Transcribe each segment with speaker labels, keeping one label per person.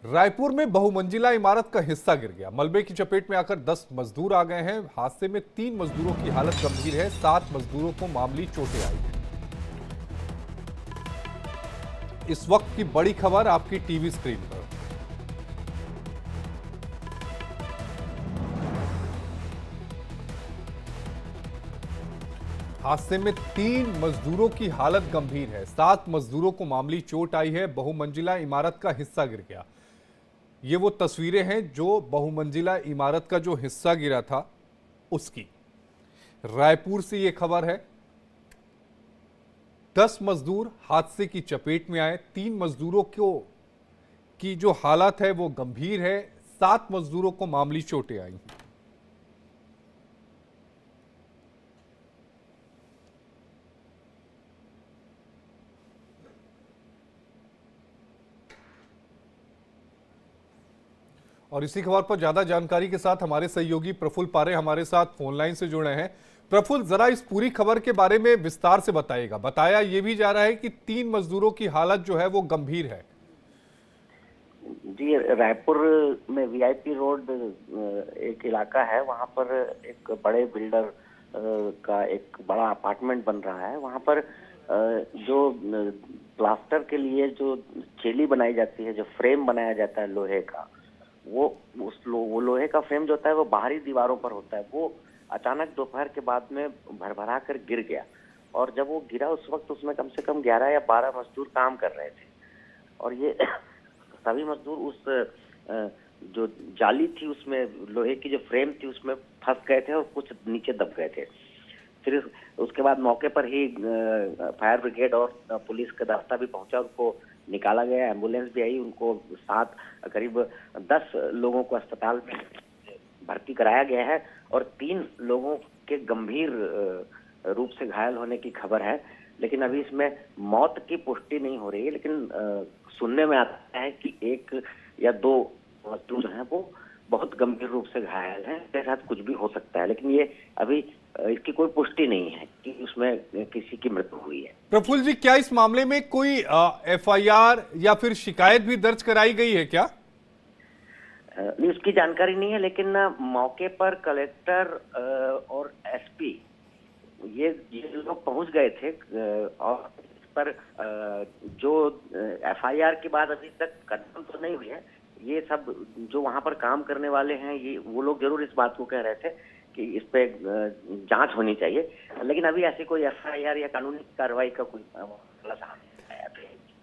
Speaker 1: रायपुर में बहुमंजिला इमारत का हिस्सा गिर गया। मलबे की चपेट में आकर 10 मजदूर आ गए हैं। हादसे में 3 मजदूरों की हालत गंभीर है, 7 मजदूरों को मामूली चोटें आई हैं। इस वक्त की बड़ी खबर आपकी टीवी स्क्रीन पर। हादसे में 3 मजदूरों की हालत गंभीर है, 7 मजदूरों को मामूली चोट आई है। बहुमंजिला इमारत का हिस्सा गिर गया। ये वो तस्वीरें हैं जो बहुमंजिला इमारत का जो हिस्सा गिरा था उसकी। रायपुर से ये खबर है। 10 मजदूर हादसे की चपेट में आए। 3 मजदूरों की जो हालत है वो गंभीर है, 7 मजदूरों को मामूली चोटें आई। और इसी खबर पर ज्यादा जानकारी के साथ हमारे सहयोगी प्रफुल्ल पारे हमारे साथ फोन लाइन से जुड़े हैं। प्रफुल्ल, जरा इस पूरी खबर के बारे में विस्तार से बताइएगा। बताया ये भी जा रहा है कि 3 मजदूरों की हालत जो है वो गंभीर है।
Speaker 2: जी, रायपुर में वीआईपी रोड एक इलाका है, वहां पर एक बड़े बिल्डर का एक बड़ा अपार्टमेंट बन रहा है। वहां पर जो प्लास्टर के लिए जो चेली बनाई जाती है, जो फ्रेम बनाया जाता है लोहे का, वो लोहे का फ्रेम जो होता है वो बाहरी दीवारों पर होता है। वो अचानक दोपहर के बाद में भरभरा कर गिर गया, और जब वो गिरा उस वक्त उसमें कम से कम 11 या 12 मजदूर काम कर रहे थे, और ये सभी मजदूर उस जो जाली थी, उसमें लोहे की जो फ्रेम थी उसमें फंस गए थे और कुछ नीचे दब गए थे। फिर उसके बाद मौके पर ही फायर ब्रिगेड और पुलिस का दस्ता भी पहुंचा, उनको निकाला गया, एम्बुलेंस भी आई। उनको करीब 10 लोगों को अस्पताल में भर्ती कराया गया है, और 3 लोगों के गंभीर रूप से घायल होने की खबर है। लेकिन अभी इसमें मौत की पुष्टि नहीं हो रही है, लेकिन सुनने में आता है कि 1 या 2 मजदूर हैं वो बहुत गंभीर रूप से घायल हैं। इसके साथ कुछ भी हो सकता है, लेकिन ये अभी इसकी कोई पुष्टि नहीं है कि उसमें किसी की मृत्यु हुई है।
Speaker 1: प्रफुल्ल जी, क्या इस मामले में कोई एफआईआर या फिर शिकायत भी दर्ज कराई गई है क्या?
Speaker 2: नहीं, उसकी जानकारी नहीं है, लेकिन मौके पर कलेक्टर और एसपी ये लोग पहुंच गए थे, और इस पर जो एफआईआर की बात अभी तक कंफर्म तो नहीं हुई है। ये सब जो वहां पर काम करने वाले हैं, ये वो लोग जरूर इस बात को कह रहे थे कि इस पे जांच होनी चाहिए, लेकिन अभी ऐसी कोई एफआईआर या कानूनी कार्रवाई का कोई मसला सामने नहीं आया।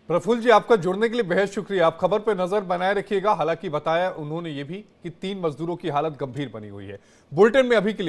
Speaker 1: प्रफुल्ल जी, आपका जुड़ने के लिए बेहद शुक्रिया। आप खबर पर नजर बनाए रखिएगा। हालांकि बताया उन्होंने ये भी कि 3 मजदूरों की हालत गंभीर बनी हुई है। बुलेटिन में अभी के लिए